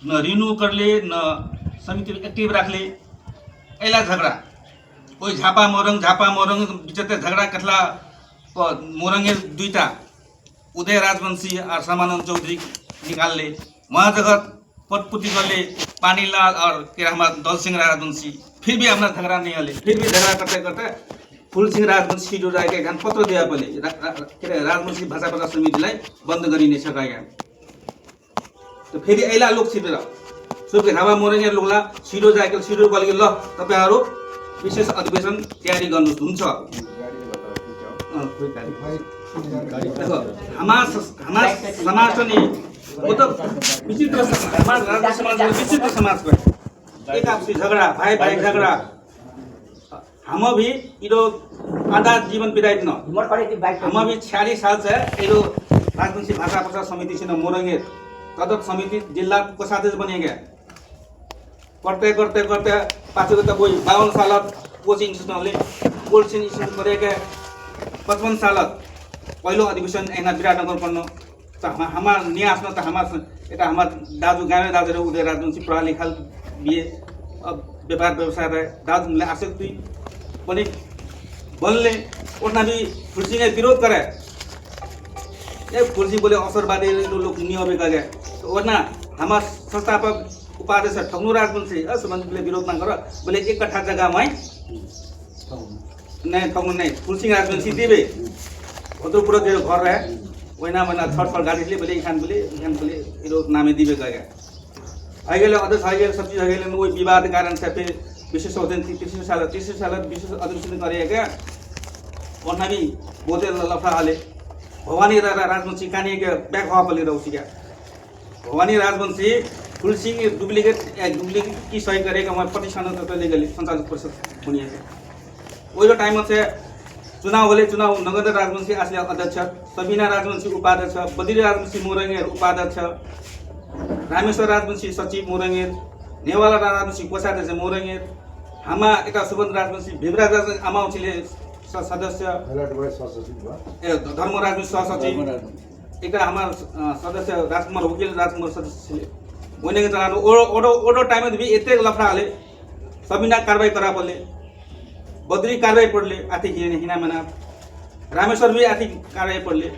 न रिन्यू करले न समिति एक्टिभ राख्ले एला झगडा कोही झापा मोरङ बिचते झगडा कथला मोरङे दुईटा उदय राजवंशी और समानंद चौधरी निकालले वहाँ जगह पटपुटी करले पानीलाल और के हमारा दौल सिंह राजवंशी फिर भी हमारा झगड़ा नहीं हले फिर भी झगड़ा करते करते फूल सिंह राजवंशी जो राय के पत्र दिया पहले के राजवंशी भाषा प्रकाश समितिलाई बंद गरिने छ गया तो फेरि ऐला लोक छिरेर सुके हावा मोरङे लोकला सिडो जाके सिडो गले ल तपाईहरु विशेष अधिवेशन तयारी गर्नु हुन्छ देखो हमार समाज नि वो तो विचित्र हमार राज्य समाज विचित्र समाज को एक आपसी झगड़ा भाई भाई झगड़ा हम भी इरो आधा जीवन बिताइत न हम भी 46 साल से इरो राजवंशी भाषा प्रचार समिति से मोरङे तदत समिति जिला कोषाध्यक्ष बने गया करते करते करते पाँच तो कोई 52 साल कोचिंग इंस्टीट्यूट करे 55 साल पहिलो अधिवेशन एना विराटनगर पढ्नु त हमार न्यासमा त हमार एटा हमार दाजु गाँवे दाजुले उदय राजवंशी पढा लेखा बिए व्यापार व्यवसाय रहे दाजुले आसक्ति पनि बोलले उठना भी फुलसिंह विरोध करे ये फुलसिंह बोले अवसरवादी लोग नियम गए तो वरना हमार संस्थापक उपाध्यक्ष ठग्नु राजवंशी संबंधी विरोध न कर बोले एक कट्ठा जगह में नहीं ठग्नु नहीं फुलसिंह राजवंशी देवे तो पूरा देर घर रहे वहीना मना छड़ गाड़ी बोले इखान बोले ये नामे दिवे गए आगे अध्यक्ष आगे सब चीज आगे वही विवाद कारण से फिर विशेष अधिवेशन 30 साल विशेष अधिवेशन करे गया वहाँ भी बोते लफड़ा हाले भवानी राजवंशी कहानी के बैक हवा पले उसी क्या भवानी राजवंशी फुलसिंह डुप्लीकेट की सही करेगा वहाँ प्रतिष्ठान ले गए संचालक परिषद होनी वही टाइम से चुनाव होले चुनाव नगद राजवंशी आसले अध्यक्ष सबीना राजवंशी उपाध्यक्ष बद्री राजवंशी मोरङे उपाध्यक्ष रामेश्वर राजवंशी सचिव मोरङे नेवाला राजवंशी कोषाध्यक्ष मोरङे हामा एका सुबन्ध राजवंशी भिमराज राजवंशी आमाउछिले सदस्य धर्म राजवंशी सहसचिव एक हमार सदस्य राजकुमार वकील राजकुमार सदस्य वने के ओडो टाइम भी एते लफड़ा हाले सबीना कारवाही करा पड़ले बद्री कारवाही पड़ले आर्थिक हिना मना रामेश्वर भी आर्थिक कारवाही पड़ले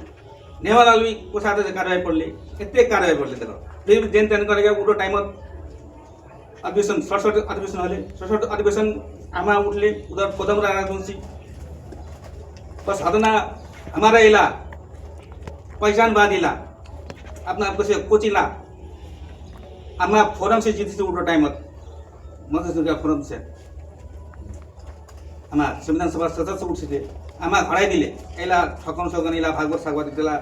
नेवालाल भी कोषाध्यक्ष कारवाही पड़ले एते कारवाही पड़ले देखो फिर जेन तेन करेगा उडो टाइम अधिवेशन 67 अधिवेशन हले 67 अधिवेशन आमा उठले उधर पदम राजवंशी बस हदना हमारा इला पहचानवाद इला अपना आपको से कोचिला आमा फोरम से जीती उडो टाइम मधुसूदन फोरम से आमा संविधान सभा सदस्य उठे आमा हराई दिले एला ठकन सगन इला भागवत सागवत दिला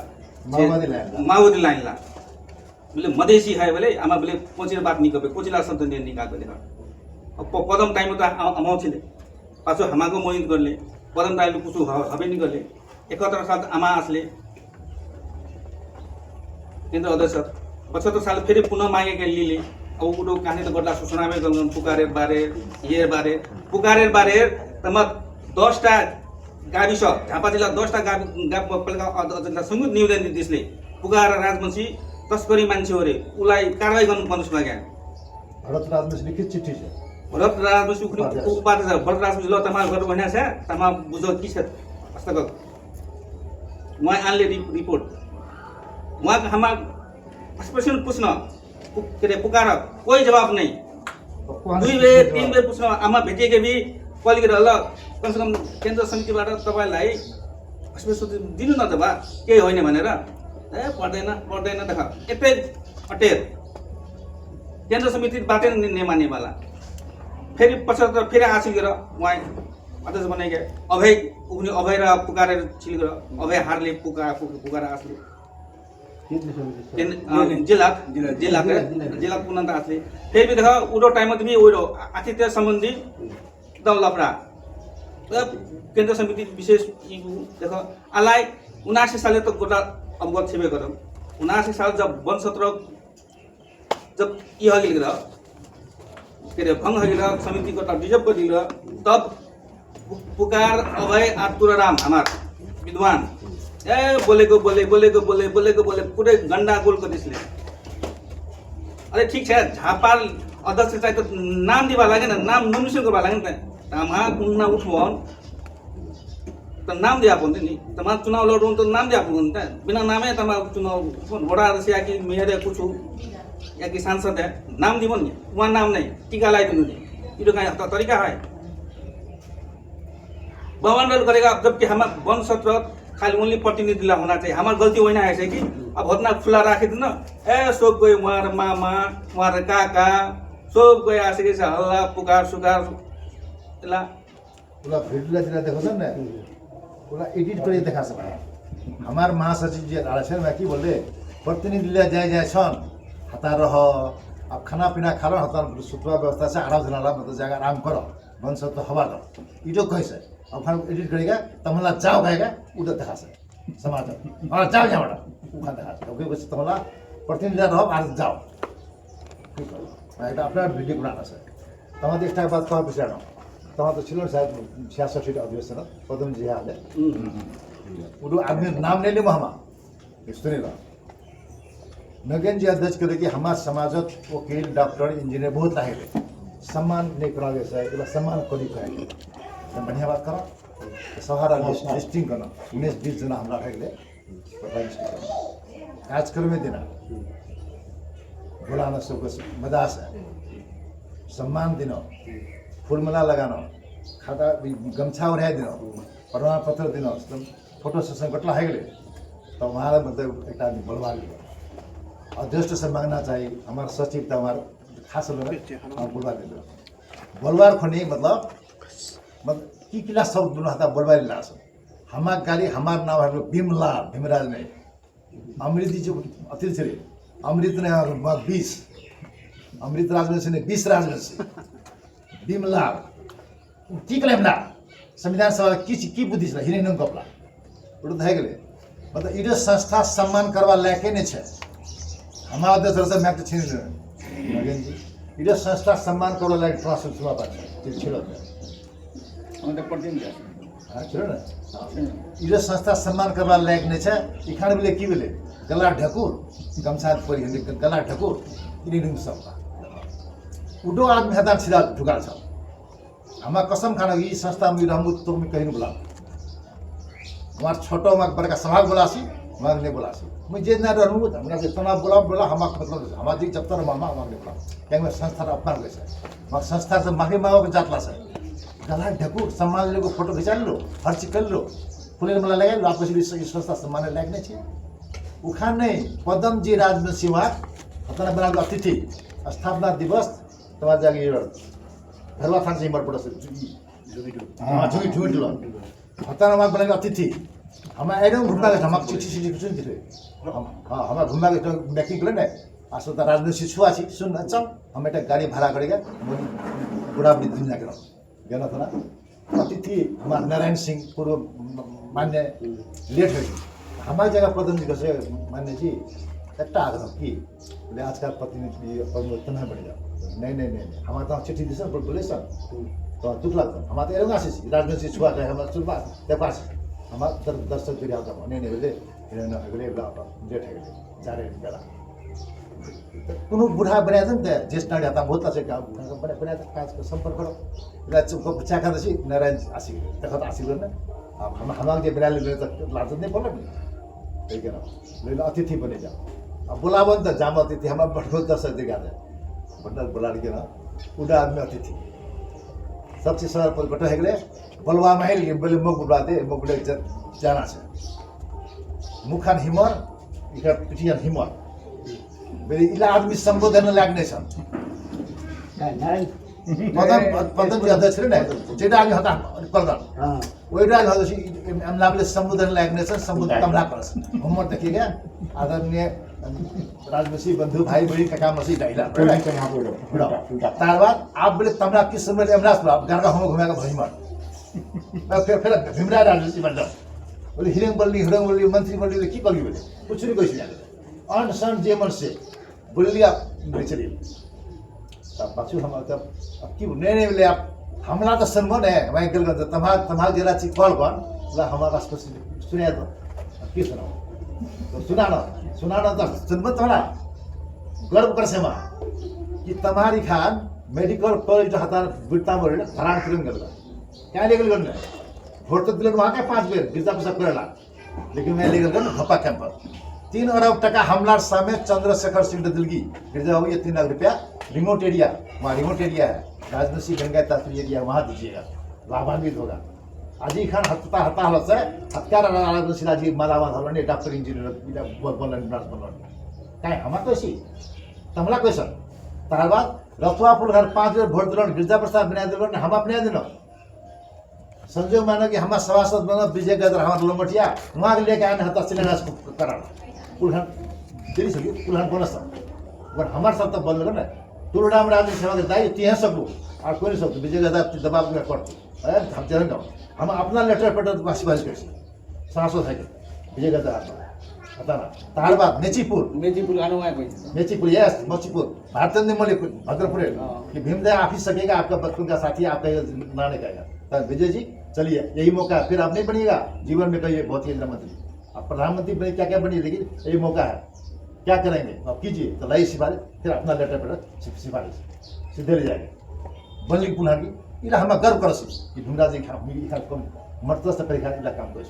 माओवादी लाइन ला बोले मधेसी है बोले आमा बोले कोचिला बात नहीं कबे कोचिला शब्द नहीं निकाल बोले अब पदम टाइम तो आमाउ छिले पाछो हमाको मोहित करले पदम टाइम कुछ हबे नहीं करले 71 साल आमा आसले केन्द्र अध्यक्ष 75 साल फिर पुनः मागे के लिए अब उडो कहानी तो बदला सूचना में गन पुकारे बारे तम 10 टा गाविस झापा जिल्ला 10 टा गाविसपालिका अध्यक्ष संयुक्त निवेदन दिसले पुकार राजवंशी तस्करी मान्छे हो रे उलाई कारबाही गर्नु पर्नुस् लाग्या भरत राजवंशी लिखित चिट्ठी छ भरत राजवंशी उपाध्यक्ष भरत राजवंशी ल तमा गर्नु भन्या छ तमा बुझो की छ हस्तगत वहाँ आनले रिपोर्ट वहाँ हमार स्पेशल पूछना के पुकार कोई जवाब नहीं 2 बेर 3 बेर पूछना आमा भेटे के भी कल के ल कम से कम केन्द्र समितिबाट तपाईलाई स्पेशल दिनु न त बा के होइन भनेर ए पर्दैन देख एते अटेर केन्द्र समिति बातें नहीं माने वाला फिर 75 फिर आसिल गर वहाँ अध्यक्ष बने गए अभय उग्ने अभय र पुकारे छिल गर अभय हारले पुकार आसले जिला पुनन्द आसले फिर भी देख उडो टाइम भी उडो आतिथ्य सम्बन्धी दल लफड़ा केन्द्र समिति विशेष देख आलाई 79 साल तो गोटा अवगत छेबे करम 79 साल जब वन सत्र जब ये हगिल के भंग हगिल समिति को डिजर्व कर दिल तब पुकार अभय आतुराराम हमार विद्वान बोले पूरे गंडा गोल कर दिसले अरे ठीक है झापाल अध्यक्ष चाहिँ त नाम दिवा लाग्यो नि नाम नोमिनेसन गर्वा लाग्यो नि त तमा कुन उठ्नु त नाम दिया हुन्थ्यो नि तमा चुनाव लड्नु त नाम दिया हुन्थ्यो नि त बिना नामै तमा चुनाव वडा अध्यक्ष या कि मेयर या कुछ या कि सांसद है नाम दिवन नि वहाँ नाम नहीं टीका लगाइदिनु नि यो कहीं तरीका है बवानर करेगा जबकि हमारा वन सत्र खाली ओनली प्रतिनिधिलाई होना चाहिए हमारी गलती होइन आएछ कि अब हतना खुला राखिदिन ए सब गयो उहाँ मामा उहाँ काका सब गए आसके छ हल्ला पुकार सुकार एला उसलाई भिडियोलाई जिल्ला देखाउँछ नि उसलाई एडिट गरेर देखाएको छ हमार महासचिव जी आएछन् कि बोले प्रतिनिधिलाई जहाँ जहाँ छन् हता रह अब खाना पीना खा लो हता सुतवा व्यवस्था से 8 जनालाई मतलब जगह आराम करो भन्छ त हवा दो इटो कैसे अब खाना एडिट गरेगा तमला जाओ गएगा उधर देखाछ समाचार जाओ यहाँबाट उखा देखाछ गएपछि तमला प्रतिनिधि रह आज जाओ एउटा आफ्ना भिडियो बनाउन छ तमा त्यसका बाद कह विषय तमा त छिलो सायद 66 अधिवेशन पदमजी हाले उडो आदमी नाम ले महमा सुने रहा नगेन जी अध्यक्ष करे कि हमार समाजत वकील डॉक्टर इंजीनियर बहुत लागे सम्मान नहीं करा गया है इसला सम्मान करी करेंगे बढ़िया बात करो सहारा लिस्टिंग करना 19-20 जना हमरा हेगले कार्यक्रम में देना बोलाना सबको मदास है सम्मान दिनो फूलमाला लगानो खाता गमछा ओढ़ाई दिनो प्रमाण पत्र दिनो फोटो सेशन कटला हेगले तो हमारा मतलब एक आदमी बोलवा लिया अध्यक्ष से मांगना चाहिए हमारे सचिव तो हमारे खास लोग बोलवा दे बोलवार खनी मतलब की किला सब दोनों हाथा बोलवा ला हमार गाली हमार नाम है भीमला भीमराज ने अमृत जो अतिथि रे अमृत ने 20 अमृत राजवंशी ने 20 राजवंशी भीमला की कलेमला संविधान सभा की बुद्धि छ हिने नंग कपला उड़ ध गेले मतलब इडो संस्था सम्मान करवा लायक नै छ हमारा अध्यक्ष से मैं छीन नगेन जी इडो संस्था सम्मान करवा लायक ट्रस्ट सुवा पाछ छिलो अन्त प्रतिनिधि हां छिलो न इडो संस्था सम्मान करवा लायक नै छ इखान बेले की बेले गला ढकुर गमछा परि गला ढकुर इनी नुम सब उडो आदमी हता छिला ढुका छ हमा कसम खाना ई संस्था में रहमु तो में कहीं बोला हमार छोटो में बड़का सभा बोलासी मांग ने बोलासी मैं जे ना रहमु हमरा से तना बोला हमा मतलब हमा जी जब तक मामा मांग ने बोला क्या मैं संस्था अपमान कैसे मग संस्था से माफी मांगो के जातला से गला ढकू सम्मान लेको फोटो खिचा लो हर चीज कर लो फुलेर मला लगा लो आपको इस संस्था सम्मान लायक नहीं छे उखान नहीं पदम जी राजवंशी वहाँ अपना बना अतिथि स्थापना दिवस तुम्हारा जाके भरवा थान से मर पड़ा से हाँ जुगी ठुट लो हताना मार्ग बनेगा अतिथि हम एकदम घूमना गए हम चिट्ठी चिट्ठी कुछ नहीं थे हाँ हम घूमना गए तो बैकिंग करें ना आसो तो राजनीति छुआ छी सुन अच्छा हम एक गाड़ी भाड़ा करेगा पूरा अपनी दुनिया के गया था ना अतिथि हमारे नारायण सिंह पूर्व मान्य लेट हो हमारी जगह प्रधान जी कैसे मान्य जी एक आग्रह की बोले आज का प्रतिनिधि परिवर्तन है बढ़िया नहीं हमारे तो चिट्ठी दी सर बोले सर तो दुख लगता हमारे एवं आशीष राजनीति छुआ है हमारे चुनवा पास हमारे दर्शक भी आता नहीं बोले अगले डेट है चारे बेला कुछ बुढ़ा बनाया था ना ज्येष्ठ नाड़ी आता बहुत अच्छे बनाया काज को संपर्क करो बच्चा का नारायण आशी देखा आशी करना अब हमारे जो बना ले लाज नहीं बोला ठीक है ना ले अतिथि बने जाओ अब बुलाव तो जाम अतिथि हमारे बड़ो दर्शक दिखा दे बंडल बुला के ना उड़ा आदमी अतिथि सब चीज सर पर बटा है बलवा महल ये बोले मुख बुलाते मुख बुले जाना से मुखान हिमर इका पिटियन हिमर बेले इला आदमी संबोधन लाग्ने छन् पदम जी अध्यक्ष रे ना जेटा आदमी हता प्रधान ओइडा अध्यक्ष एमलाबले संबोधन लाग्ने छन् संबोधन कमला करस हमर देखिएगा आदरणीय राजवंशी बंधु भाई बहन का काम मसी डाइला तार बाद आप बोले तमला किस समय एमरास गारगा हम घुमाएगा भइमर फिर भीमराज राजवंशी बन जाओ बोले हिरंग बल्ली मंत्री बल्ली की करी बोले कुछ नहीं कोई सुना अन सन जेमन से बोलिया चलिए तब बाचू हम तब अब की नहीं बोले आप हमला तो सनमन है वहीं गल गल तमाल जिला ची कॉल कौन ला हमारा पास सुनिया तो की सुनाओ तो सुनाना तो सनमन थोड़ा गर्व करसेमा कि तमारी खान मेडिकल कॉलेज हतार बिरता बोले भरान फिल्म करला क्या लीगल करना वोट तो दिले वहाँ के 5 बेर गिरजा प्रसाद करेला लेकिन मैं लीगल करना भप्पा कैंपर 3 अरब टका हमला समेत चंद्रशेखर सिंह दिल्ली गिरजा हो ये 3 लाख रुपया रिमोट एरिया वहाँ रिमोट एरिया है राजनसी गंगा तात्री एरिया वहाँ दीजिएगा लाभान्वित होगा अजी खान हत्ता हत्ता हालत है हत्यार सिराजी मालावाद हल्ने डॉक्टर इंजीनियर बोलन नर्स बोलन काय हमा कैसी तमला क्वेश्चन तार बाद रथुआ पुल घर 5 बेर भोट दिलन गिरजा प्रसाद बना दिलन हम अपने दिन संजोग मानो कि हमारा सभासद बनो विजय गदर हमारा लंगटिया वहाँ लेके आने हत्ता शिलान्यास करा पुलहन दिल्ली से पुलहन बोनस और हमारे सब तक बंद करना तुलडाम राज सेवा देता है तीन सब लोग और कोई नहीं सब विजय गदर दबाव में करते अरे हम चरण हम अपना लेटर पेटर वासी कर सांसद है विजय गदर बताना तार बाद मेचीपुर आने वाला कोई मेचीपुर यस मचीपुर भारतीय निमले भद्रपुर कि भीमदेव ऑफिस सकेगा आपका बचपन का साथी आपका नाने का तो विजय जी चलिए यही मौका है फिर आप नहीं बनिएगा जीवन में कहिए बहुत ही इंदिरा मंत्री आप प्रधानमंत्री बने क्या क्या बनिए लेकिन यही मौका है क्या करेंगे आप कीजिए तो लाई सिफारिश फिर अपना लेटर पेटर सिफारिश सीधे ले जाएंगे बल्ली पुनः की इला हम गर्व कर कि ढूंढा जी कम मर्तबा से परीक्षा इला काम कर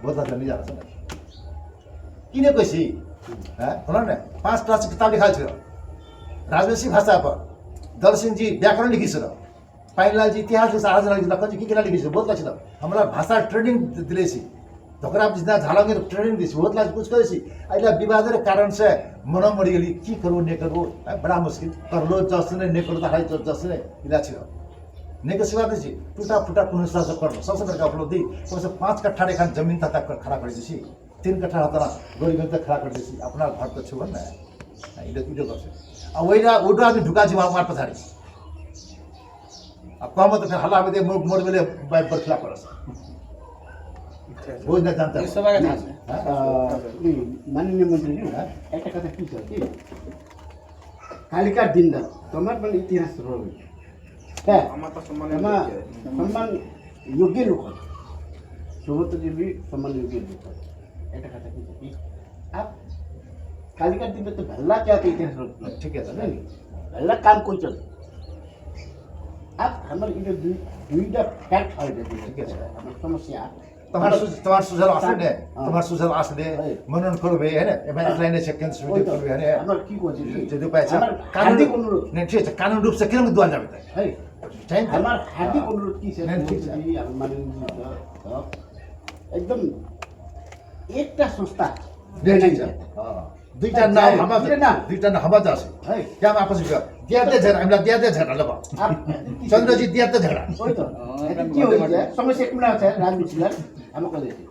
बहुत अच्छा नहीं जाना किने कैसी है ना 5 क्लास किताब लिखा राजवंशी भाषा पर दल सिंह जी व्याकरण लिखी पाइनलाल जी इतिहास आज लखन जी की लिखी बहुत अच्छी हमारा भाषा ट्रेनिंग दिले धोकरा जितना झालंगे ट्रेनिंग दी बहुत लाख कुछ करे अला विवाद कारण से मन मरी गली की करो नहीं करो बड़ा मुश्किल कर लो जसने नहीं करो तो जसने इला नहीं के सिवा दी टूटा फूटा पुनः से कर सबसे बड़का उपलब्धि 5 कट्ठा रेखा जमीन तक खड़ा कर दी 3 कट्ठा हतारा गरीब तक खड़ा कर दी अपना घर तो छु ना इधर वही उड़ा आदमी ढुका जी वहाँ पछाड़ी अब कम तो फिर हल्ला में मोड़ में बाइक पर खिला पड़ा रोज नहीं जानता माननीय मंत्री एक कथा की छ कि कालिका दिन तमार पनि इतिहास रह्यो सम्मान योग्य लोक सुब्रत जी भी सम्मान योग्य लोक एक कथा की छ कि आप कालिका दिन तो भल्ला क्या के इतिहास रह्यो ठीक है नहीं भल्ला काम कोई चल आप हमारे इधर दुईटा फ्याक्ट है ठीक है हाम्रो समस्या तुम्हारे सुझाव आसले तुम्हारे सुझाव आसले मनन करबे हैन एमआई लाइन सेकेंड स्टूडियो करबे हैन हमर की को जी जो पाए छ हार्दिक अनुरोध नहीं ठीक है कानून रूप से किन द्वार जाबे है चाहिए हमार हार्दिक अनुरोध की छ ठीक छ एकदम एकटा संस्था ठीक छ दुईटा नाम हमा जासे है क्या हम आपस में दियाते झरा हमरा दियाते झरा लबा चंद्रजी दियाते झरा ओइ त के हो गया समस्या कुना छ राजनीतिलाई हम कह देते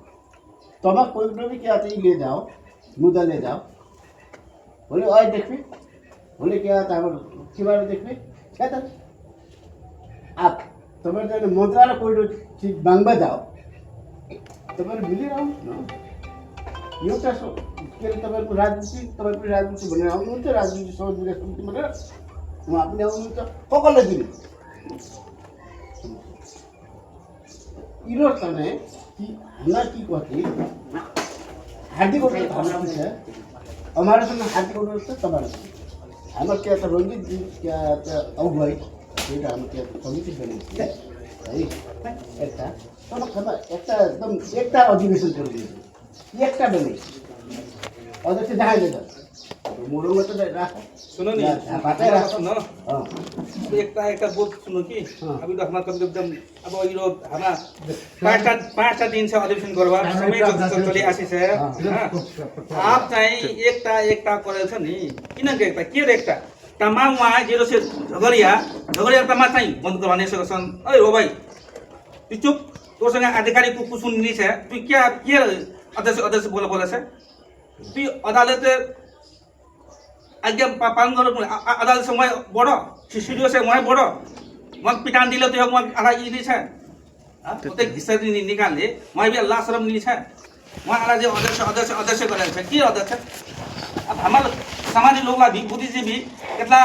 तब कोई भी क्या आते ले जाओ मुद्दा ले जाओ बोले आए देखबे बोले क्या आता हम के बारे देखबे क्या त आप तपाईहरु जने मन्त्रालय कोही चीज माग्न जाओ तपाईहरु मिलिरहनु न एउटा के तपाईहरुको राजनीति भनेर आउनुहुन्छ राजनीति सहयोग विकास समिति भनेर उहाँ पनि आउनुहुन्छ कसले दिने इरो तने कि हमरा की कहते हार्दिक अनुरोध हमरा छ हमारे सँग हार्दिक अनुरोध छ तपाईहरु हाम्रो क्या त रंजीत जी क्या त अगुवाई एउटा हाम्रो क्या समिति बनेको है एकटा तब एकटा एकदम एकटा अधिवेशन गरिदिनु एकटा बने अध्यक्ष जहाँ ले मोरो में तो राख सुनो नहीं बातें राख न एकटा बोल सुनो कि अभी तो हमारा कभी एकदम अब यो हमारा पाँचटा दिन से अधिवेशन करवा समय चली आसी से आप चाहिँ एकटा करे छ नि किन एकटा के एकटा तमाम वहाँ जेरो से झगड़िया तमा चाहिँ बंद करवाने से सन ओए हो भाई तू चुप तोसँग आधिकारिक को सुन नहीं है तू क्या अध्यक्ष बोला से तू अदालत आज्ञा पालन गर्नु अदालत से वहाँ बढो स्टूडियो से वहाँ बढो वहाँ पिटान दिले तो वहाँ आधा इली छ उतै घिसर निकाल्ने वहाँ भी अल्लाह शरम नहीं है वहाँ आधा जो अध्यक्ष गरेको छ के अध्यक्ष अब हाम्रो सामान्य लोगलाई भी बुद्धिजीवी केतला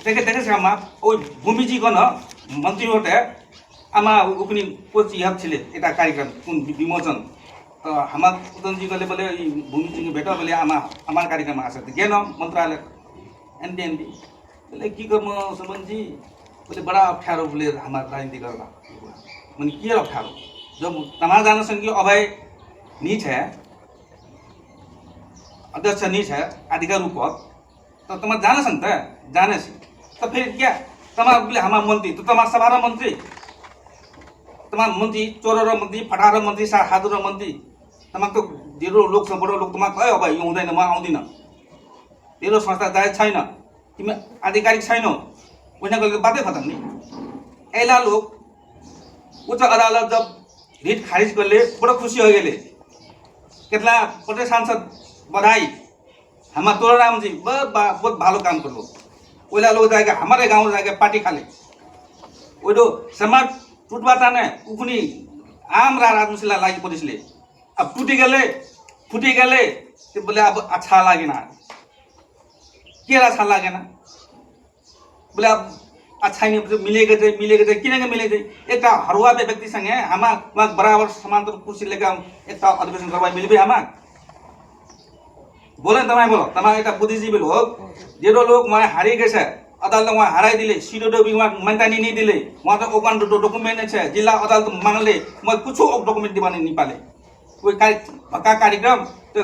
देखे हम ओ भूमिजी गन मन्त्री होते आमा उकनी कोच यहाँ छिले एटा कार्यक्रम कुन विमोचन तो हमार उदन जी बोले भूमि जी भेट बोले आमा हमार कार्यक्रम आ सकते गेन मंत्रालय एनडी बोले की गर्म सुमनजी बोले बड़ा अप्ठ्यारो बोले हाम्रो राजनीति गर्दा मैले के अप्ठ्यारो जब तमाम जान कि अभय नी छ अध्यक्ष नी छ अधिकार पद तो तमा जान त जाने तो फिर क्या तमा बोले हमारा मंत्री तो तमा सभा र मंत्री तमा मंत्री चोर र मंत्री फटा र मंत्री साधु र मंत्री तमा तो जेरो लोक छ बडो लोक तमा कयो अब यो हुँदैन म आउँदिन तेरो संस्था जायज छैन तिमी आधिकारिक छैनौ उनीहरुको बातै खतम नि एला लोग उच्च अदालत जब रिट खारिज करले बडो खुशी हो गेले केतला पटे सांसद बधाई हमारा तोराराम जी बहुत भालो काम करलो ओला लोग जाएगा हमारे गांव जाएगा पार्टी खाले ओडो समाज टूटबाटा ने उकुनी आम राजनीतिला लागि पुलिसले अब टूटी गेले ते बोले अब अच्छा लागेन के अच्छा लागेन बोले अब अच्छा नहीं मिलेगा चाहिँ किन मिलेगा एक हरुवा व्यक्ति संगे हमा वहाँ बराबर समांतर कुर्सी लेकर एक अधिवेशन करवाई मिलबे हमा बोले तमाई बोलो तमाई एक बुद्धिजीवी लोग जेरो लोग वहाँ हारी गए छै अदालत वहाँ हराई दिले सीडोडोबी वहाँ मान्यता नहीं दिले वहाँ तो ओपन डॉक्यूमेंट छै जिला अदालत मांगले मैं कुछ डॉक्यूमेंट दिवाने नहीं पाले कोई भक्का कार्यक्रम तो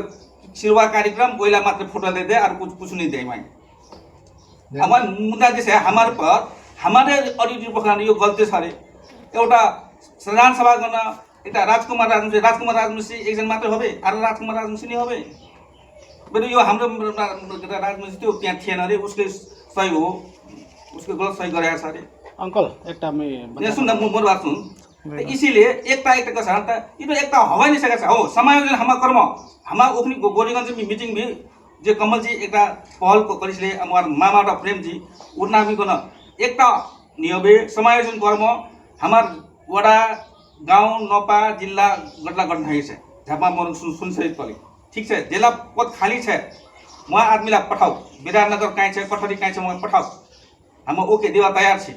सिरवा कार्यक्रम ओइला मात्र फोटो दे और कुछ नहीं दे वहाँ हमारे मुद्दा जैसे हमारे पर हमारे ऑडिटर पकड़ने यो गलती सारे एउटा संविधान सभा गर्न एउटा राजकुमार राजवंशी एकजना मात्र होबे अरु राजकुमार राजवंशी नहीं होबे बरु यो हाम्रो राजवंशी त्यो त्यहाँ थिएन रे उसले सही हो उसको गलत सही गरेको छ रे अंकल एकटा में यहाँ सुन मोर बात सुन इसीलिए एकता का साथ ये तो एकता हवा नहीं सका हो समायोजन हमारा कर्म हमारा ओखनी गोरीगंज मीटिंग भी जे कमल जी एक पहल को करिसले हमार मामा र प्रेम जी उठना भी कोन एकता नियबे समायोजन कर्म हमार वडा गाउँ नपा जिल्ला गटला गठन है छै झापा मोरङ सुनसहित कले ठीक है जिला पद खाली है वहाँ आदमीलाई पठाऊ विराटनगर कहीं है कठरी कहीं है वहाँ पठाऊ हम ओके देवा तैयार छे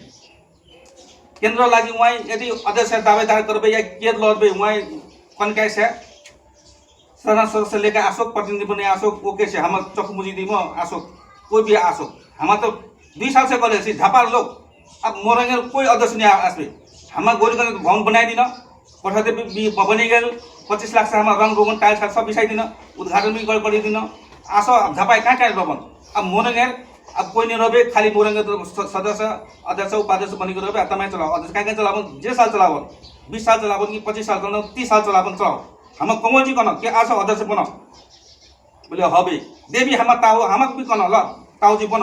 केंद्र लागि वहाँ यदि अध्यक्ष दावेदार करबे या के लड़बे वहाँ कनकाई है सदन सदस्य लेकर आसोक प्रतिनिधि बने आसोक ओके से हम चखमुजी दी आसोक कोई भी आसोक हम तो 2 साल से करे झापा लोग अब मोरंगे कोई अध्यक्ष नहीं आसबे हम गोरीगंज भवन बनाई दिन पठाते भी बनी गए 25 लाख से हम रंग रोगन टाइल्स सब बिछाई दिन उद्घाटन भी गरिदिन आसो झापा कहाँ भवन अब मोरंगे अब कोई नहीं रहे खाली मोरंगे सदस्य अध्यक्ष उपाध्यक्ष बनी रहे तमाम चलाओ अध्यक्ष कहाँ चलाओ जे साल चलाओ 20 साल चलाओ कि 25 साल चलाओ 30 साल चलाओ हम कमल जी कन के आसो अध्यक्ष बन बोले हबे देवी हम ताऊ हम भी कन ल ताऊ जी बन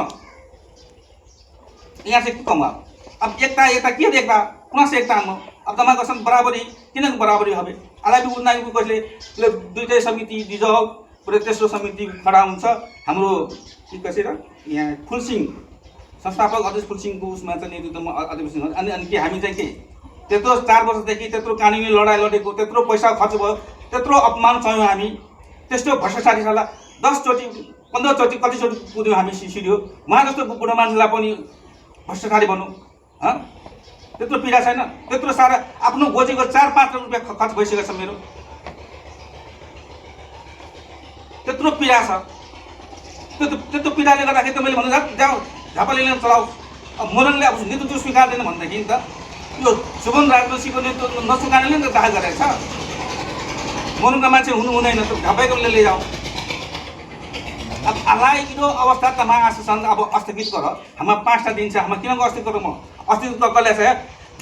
यहाँ से क्यों कम अब एकता के एकता कहाँ से एकता हम अब तमा कसन बराबरी किन बराबरी हबे आला भी उन्ना भी कसले दुईटै समिति दिजाउ पुरै तेस्रो समिति खडा हुन्छ हाम्रो के कसै र यहाँ फुलसिंह संस्थापक अध्यक्ष फुलसिंहको उसमा चाहिँ नेतृत्वमा अधिवेशन अनि के हामी चाहिँ के त्यत्रो 4 वर्षदेखि त्यत्रो कानुनी लडाई लडेको त्यत्रो पैसा खर्च भयो त्यत्रो अपमान छौँ हामी त्यस्तो भ्रष्टाचारी साला 10 चोटि 15 चोटि कति चोटि पुग्यौँ हामी सिसिडियो उहाँ जस्तो बुढो मान्छेलाई पनि भ्रष्टाचारी भनौँ हँ त्यत्रो पीडा छैन त्यत्रो सारा आफ्नो गोजीको 4-5 रुपियाँ खर्च भइसकेको छ मेरो त्यत्रो पीडा छ त्यत्रो पीडाले गर्दाखेरि त मैले भन्नु जाऊ झापाले लिन चलाऊ अब मोरङले अब नेतृत्व स्वीकार्दैन भनेदेखि त यो सुगम राजवंशीको नेतृत्व नस्वीकार्नेले नि त दाह गरेको छ मोरङका मान्छे हुनु हुँदैन त झापाको ले जाऊ अब अलाइलो अवस्था तमा आशासन अब स्थगित कर हम 5टा दिन से हम किन अस्ति करो म अस्तित्व कले से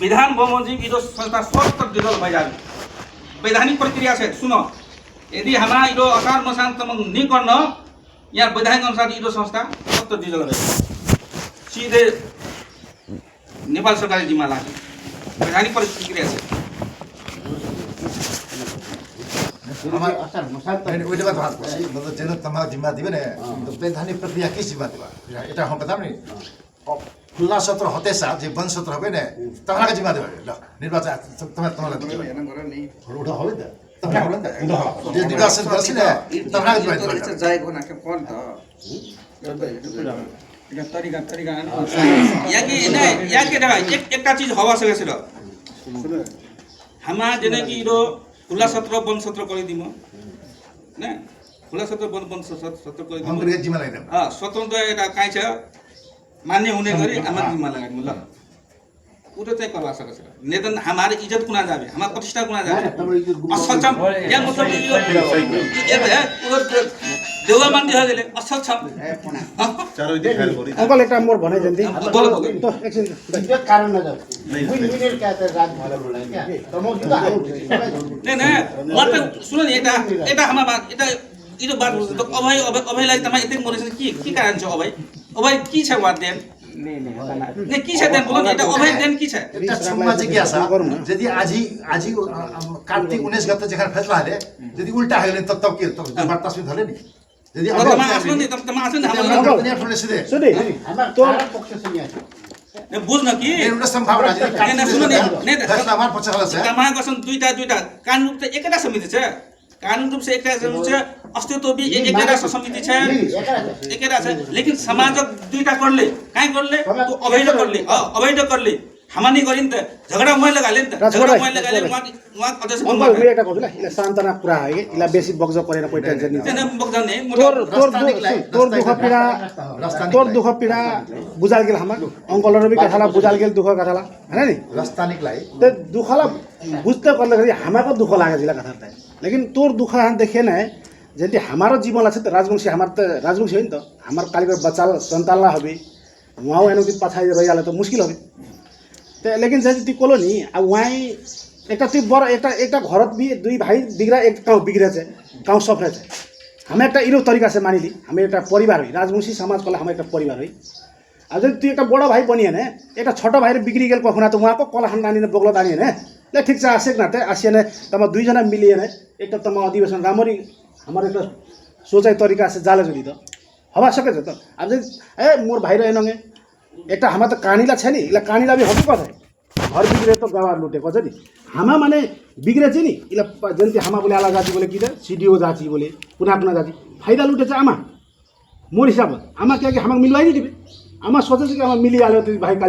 विधान बहुमत जी इदो संस्था स्वतंत्र डिजल भइ जाबे वैधानिक प्रक्रिया से सुनो यदि हमारा इदो असार मसान्तम नि गर्न यहाँ वैधानिक अनुसार इदो संस्था स्वतंत्र डिजल भइ सीधे नेपाल सरकार जिम्मा लाग्यो वैधानिक प्रक्रिया से मतलब जेन तमा जिम्मा दिबे ने तो वैधानिक प्रक्रिया के जिम्मा दिबा एटा हम बताम नि खुला सत्र हतेसा जे वन सत्र होबे ने तमा के जिम्मा दिबा ल निर्वाचन तमा हेर्न गर नि उठा होबे त तमा होला त जे निर्वाचन गर्छ ने तमा के जिम्मा जाएको ना के कोन त यो तरिका या के जगह एकटा चीज हवा सके छ हमा जने कि खुला सत्र वन सत्र गरिदिम ने खुला सत्र बन्द सत्र गरिदिनु हाम्रो जिम्मा लाग्दैन स्वतन्त्र एउटा काहीँ छ मान्य हुने गरी हाम्रो जिम्मा लगाइदिनु ल उठो चाहिँ करवा सकते हैं नहीं तो हमारी इज्जत कुना जावे हमारा प्रतिष्ठा कुना जावे असक्षम या मतलब ये है पूरा देवा मान दिया गेले असक्षम अंकल एक मोर भने जन्दी बोलो तो एकछिन इज्जत कारण न जाओ मिनेट क्या त रात भएर बोलाइ क्या त म किन आयो नहीं मतलब सुनो नि एटा हमारा एटा इदो बात तो अभयलाई तपाईँ यति मोरेसन के कारण छ अभय की छ वाद देन नहीं की छ देन बोलो नि एटा अभय देन की छ एउटा छुममा चाहिँ के छ यदि आजी कार्तिक 19 गते जेखर फैसला हाले यदि उल्टा हाले त तब के बात तस्बिर धले नि यदि तमा आस्नु नि तमा आस्नु नि हाम्रो दुनिया ठुले सिधे सुनि हाम्रो तारा पक्ष छ यहाँ बुझ्न कि एउटा सम्भावना छ नहीं सुनो नि फैसला मान पछि होला छ तमा गर्छन् दुईटा कानुन रूप चाहिँ एकैटा समिति छ कानुन रूप से एकटा समिति छ अस्तित्व भी एकैटा समिति छ एकैटा छ लेकिन समाजक दुईटा करले काई करले तो अवैध करले हामानी गरिन् त झगडा मै लगाले नि त झगडा मै लगाले वहाँ अध्यक्ष अंकल मेरो एउटा कहछु ल इला शान्तना कुरा हो कि इला बेसी बगजो परेन कोही टेन्सन नि त्यहाँ बग्दैन नि तोर दुख पीडा बुझाल गेल हमर अंकलहरु भी कथाला बुझाल गेल दुख कथाला हैन नि राजस्थानिकलाई त दुखला बुझ्दै गर्दाखेरि हाम्रो दुख लाग्यो जिल्ला कथा त लेकिन तोर दुख देखे न जति हमारो जीवन लाग्छ त राजवंशी हाम्रो त राजवंशी हो नि त हाम्रो कालीको बच्चा सन्तानला हबे वहाँ एनो कि पछाइ रहिहाले त मुस्किल हबे त लेकिन जति ती कोलोनी अब वहाँ एक घरत भी दुई भाई बिगड़ा एक गाँव बिगड़े गाँव सफरे हमें एक इरो तरीका से मानिली हमें एक परिवार हुई राजवंशी समाज कला हमें एक परिवार हुई अब जब तू एक बड़ा भाई बनी है एक छोटा भाई बिगड़ी गए कखुना तो वहाँ को कला खानी ने बोगलो दानी है ले ठीक से आसेक नाते आसिए ने तम दुईजना मिलिए ने एक तम अधिवेशन रामरी हमारे एक सोचाइ तरीका से जाले जुली तो हवा सके तो अब जब मोर भाई रहे नंगे एक हमारे तो कानीला छ नि इला कानीला भी हबे कथे घर बिग्रे तो गवार लुटेको छ नि हामा माने बिग्रे चाहिँ नि इला जन्ती हामा बोले आला जाति बोले कि सीडीओ जाति बोले पुना जाति फाइदा लुटे चाहिँ आमा मोर हिसाब आमा क्या कि हामा मिलवाई नि दिबे आमा सोचे कि आमा मिलिहाल्यो त्यो भाइ